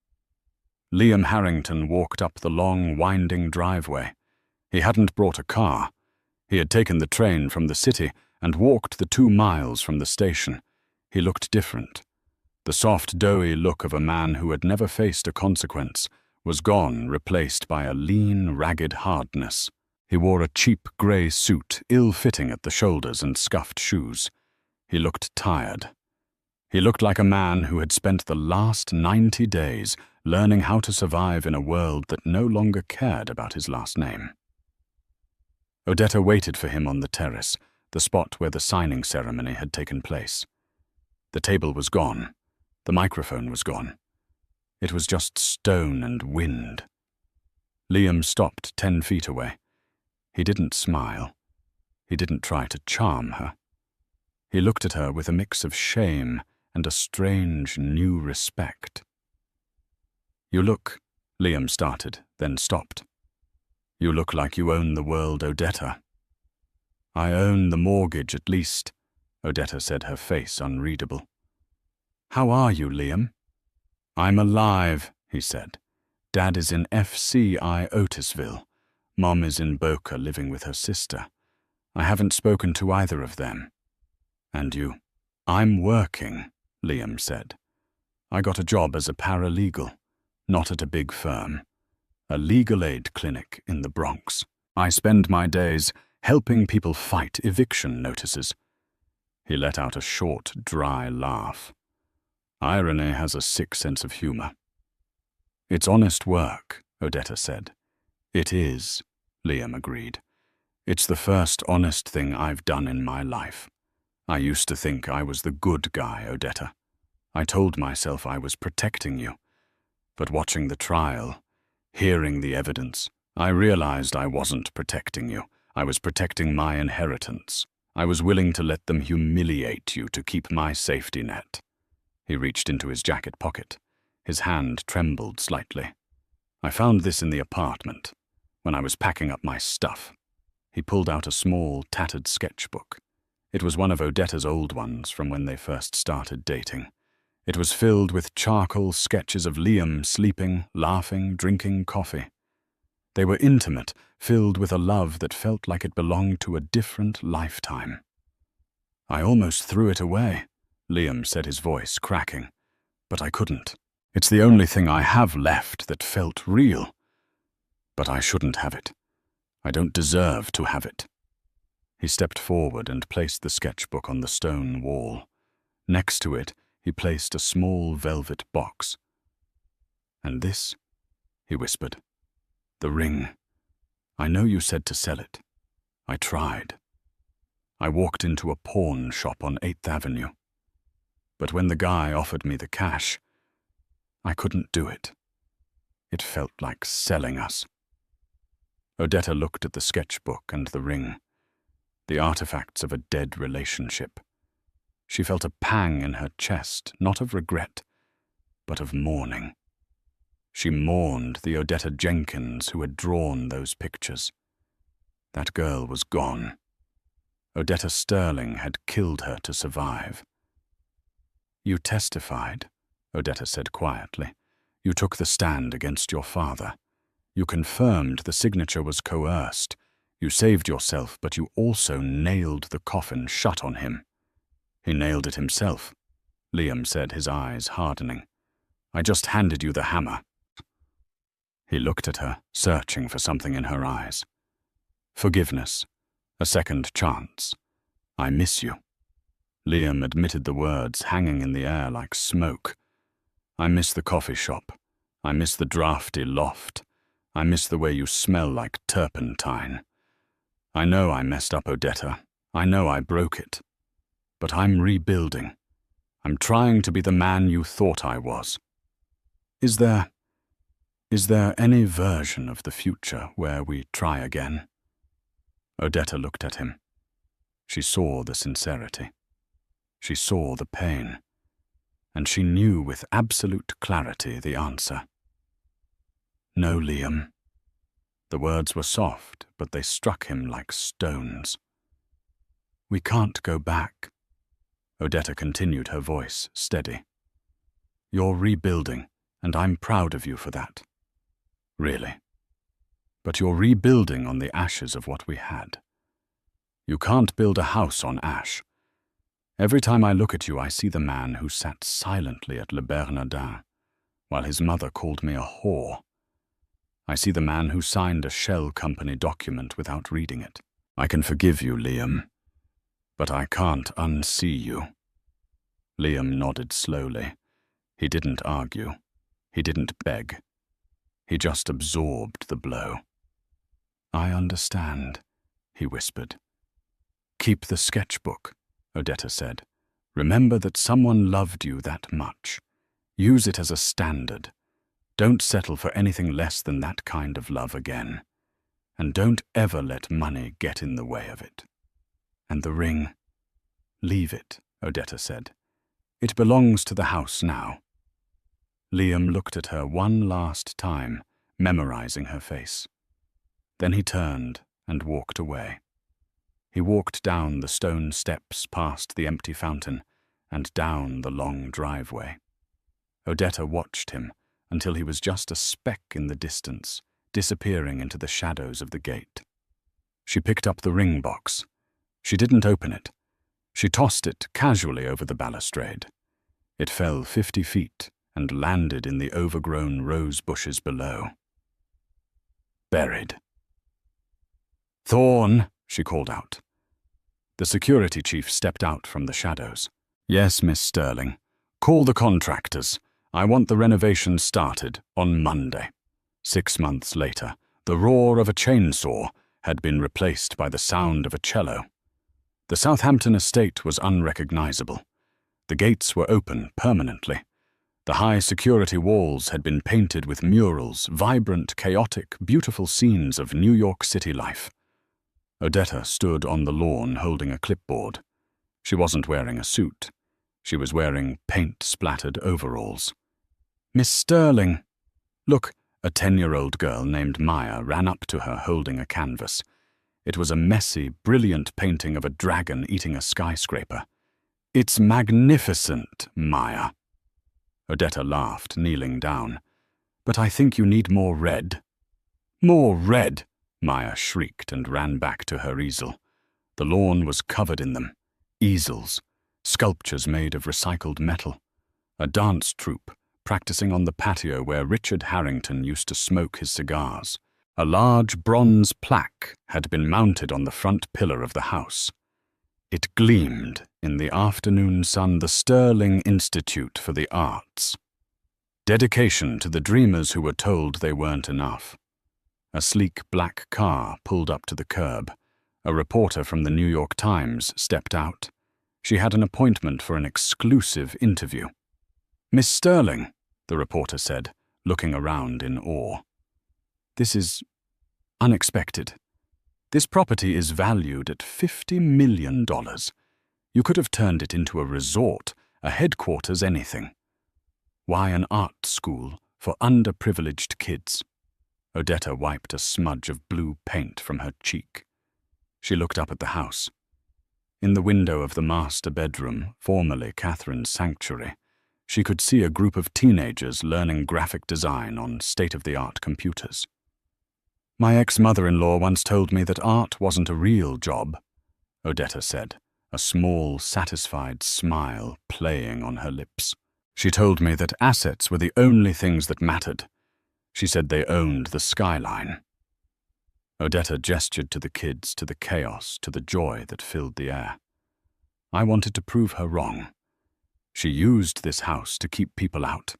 Liam Harrington walked up the long, winding driveway. He hadn't brought a car. He had taken the train from the city and walked the 2 miles from the station. He looked different. The soft, doughy look of a man who had never faced a consequence was gone, replaced by a lean, ragged hardness. He wore a cheap grey suit, ill-fitting at the shoulders, and scuffed shoes. He looked tired. He looked like a man who had spent the last 90 days learning how to survive in a world that no longer cared about his last name. Odetta waited for him on the terrace, the spot where the signing ceremony had taken place. The table was gone. The microphone was gone. It was just stone and wind. Liam stopped 10 feet away. He didn't smile. He didn't try to charm her. He looked at her with a mix of shame and a strange new respect. "You look," Liam started, then stopped. "You look like you own the world, Odetta." "I own the mortgage, at least," Odetta said, her face unreadable. "How are you, Liam?" "I'm alive," he said. "Dad is in FCI Otisville. Mom is in Boca living with her sister. I haven't spoken to either of them." "And you?" "I'm working," Liam said. "I got a job as a paralegal, not at a big firm. A legal aid clinic in the Bronx. I spend my days helping people fight eviction notices." He let out a short, dry laugh. Irony has a sick sense of humor. "It's honest work," Odetta said. "It is," Liam agreed. "It's the first honest thing I've done in my life. I used to think I was the good guy, Odetta. I told myself I was protecting you. But watching the trial, hearing the evidence, I realized I wasn't protecting you. I was protecting my inheritance. I was willing to let them humiliate you to keep my safety net." He reached into his jacket pocket. His hand trembled slightly. "I found this in the apartment, when I was packing up my stuff." He pulled out a small, tattered sketchbook. It was one of Odetta's old ones from when they first started dating. It was filled with charcoal sketches of Liam sleeping, laughing, drinking coffee. They were intimate, filled with a love that felt like it belonged to a different lifetime. "I almost threw it away," Liam said, his voice cracking. "But I couldn't. It's the only thing I have left that felt real. But I shouldn't have it. I don't deserve to have it." He stepped forward and placed the sketchbook on the stone wall. Next to it, he placed a small velvet box. "And this?" he whispered. "The ring. I know you said to sell it. I tried. I walked into a pawn shop on 8th Avenue. But when the guy offered me the cash, I couldn't do it. It felt like selling us." Odetta looked at the sketchbook and the ring, the artifacts of a dead relationship. She felt a pang in her chest, not of regret, but of mourning. She mourned the Odetta Jenkins who had drawn those pictures. That girl was gone. Odetta Sterling had killed her to survive. "You testified," Odetta said quietly. "You took the stand against your father. You confirmed the signature was coerced. You saved yourself, but you also nailed the coffin shut on him." "He nailed it himself," Liam said, his eyes hardening. "I just handed you the hammer." He looked at her, searching for something in her eyes. "Forgiveness. A second chance. I miss you." Liam admitted the words hanging in the air like smoke. "I miss the coffee shop. I miss the drafty loft. I miss the way you smell like turpentine. I know I messed up Odetta. I know I broke it. But I'm rebuilding. I'm trying to be the man you thought I was. Is there any version of the future where we try again?" Odetta looked at him. She saw the sincerity. She saw the pain. And she knew with absolute clarity the answer. "No, Liam." The words were soft, but they struck him like stones. "We can't go back." Odetta continued, her voice steady. "You're rebuilding, and I'm proud of you for that. Really. But you're rebuilding on the ashes of what we had. You can't build a house on ash. Every time I look at you, I see the man who sat silently at Le Bernardin, while his mother called me a whore. I see the man who signed a shell company document without reading it. I can forgive you, Liam, but I can't unsee you." Liam nodded slowly. He didn't argue. He didn't beg. He just absorbed the blow. "I understand," he whispered. "Keep the sketchbook," Odetta said. "Remember that someone loved you that much. Use it as a standard. Don't settle for anything less than that kind of love again. And don't ever let money get in the way of it. And the ring? Leave it," Odetta said. "It belongs to the house now." Liam looked at her one last time, memorizing her face. Then he turned and walked away. He walked down the stone steps past the empty fountain and down the long driveway. Odetta watched him until he was just a speck in the distance, disappearing into the shadows of the gate. She picked up the ring box. She didn't open it. She tossed it casually over the balustrade. It fell 50 feet and landed in the overgrown rose bushes below. Buried. "Thorne," she called out. The security chief stepped out from the shadows. "Yes, Miss Sterling. Call the contractors. I want the renovation started on Monday." 6 months later, the roar of a chainsaw had been replaced by the sound of a cello. The Southampton estate was unrecognizable. The gates were open permanently. The high security walls had been painted with murals, vibrant, chaotic, beautiful scenes of New York City life. Odetta stood on the lawn holding a clipboard. She wasn't wearing a suit. She was wearing paint-splattered overalls. "Miss Sterling!" "Look," a 10-year-old girl named Maya ran up to her holding a canvas. It was a messy, brilliant painting of a dragon eating a skyscraper. "It's magnificent, Maya." Odetta laughed, kneeling down. "But I think you need more red." More red! Maya shrieked and ran back to her easel. The lawn was covered in them. Easels, sculptures made of recycled metal. A dance troupe, practicing on the patio where Richard Harrington used to smoke his cigars. A large bronze plaque had been mounted on the front pillar of the house. It gleamed in the afternoon sun, the Sterling Institute for the Arts. Dedication to the dreamers who were told they weren't enough. A sleek black car pulled up to the curb. A reporter from the New York Times stepped out. She had an appointment for an exclusive interview. "Miss Sterling," the reporter said, looking around in awe. "This is unexpected. This property is valued at $50 million. You could have turned it into a resort, a headquarters, anything. Why an art school for underprivileged kids?" Odetta wiped a smudge of blue paint from her cheek. She looked up at the house. In the window of the master bedroom, formerly Catherine's sanctuary, she could see a group of teenagers learning graphic design on state-of-the-art computers. "My ex-mother-in-law once told me that art wasn't a real job," Odetta said, a small, satisfied smile playing on her lips. "She told me that assets were the only things that mattered. She said they owned the skyline." Odetta gestured to the kids, to the chaos, to the joy that filled the air. "I wanted to prove her wrong. She used this house to keep people out.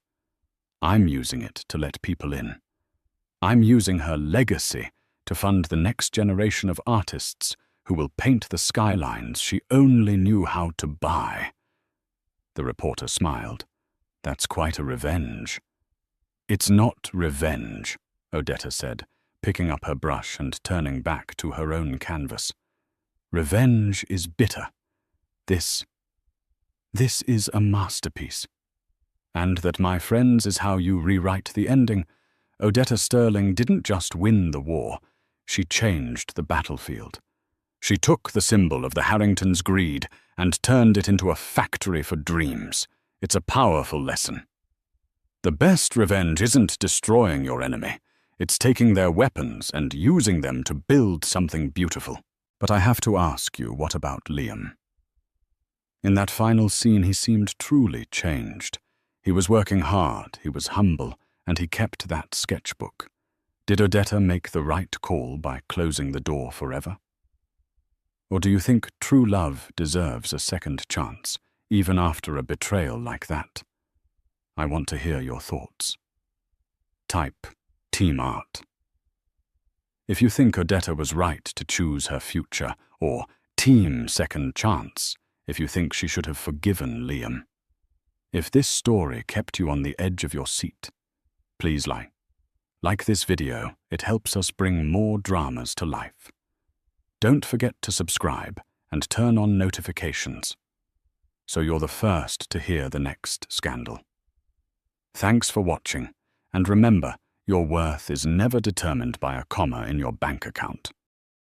I'm using it to let people in. I'm using her legacy to fund the next generation of artists who will paint the skylines she only knew how to buy." The reporter smiled. "That's quite a revenge." "It's not revenge," Odetta said, picking up her brush and turning back to her own canvas. "Revenge is bitter. This is a masterpiece. And that, my friends, is how you rewrite the ending. Odetta Sterling didn't just win the war, she changed the battlefield. She took the symbol of the Harringtons' greed and turned it into a factory for dreams. It's a powerful lesson. The best revenge isn't destroying your enemy. It's taking their weapons and using them to build something beautiful. But I have to ask you, what about Liam?" In that final scene, he seemed truly changed. He was working hard, he was humble, and he kept that sketchbook. Did Odetta make the right call by closing the door forever? Or do you think true love deserves a second chance, even after a betrayal like that? I want to hear your thoughts. Type Team Art. If you think Odetta was right to choose her future, or Team Second Chance, if you think she should have forgiven Liam. If this story kept you on the edge of your seat, please like this video. It helps us bring more dramas to life. Don't forget to subscribe and turn on notifications, so you're the first to hear the next scandal. Thanks for watching, and remember, your worth is never determined by a comma in your bank account.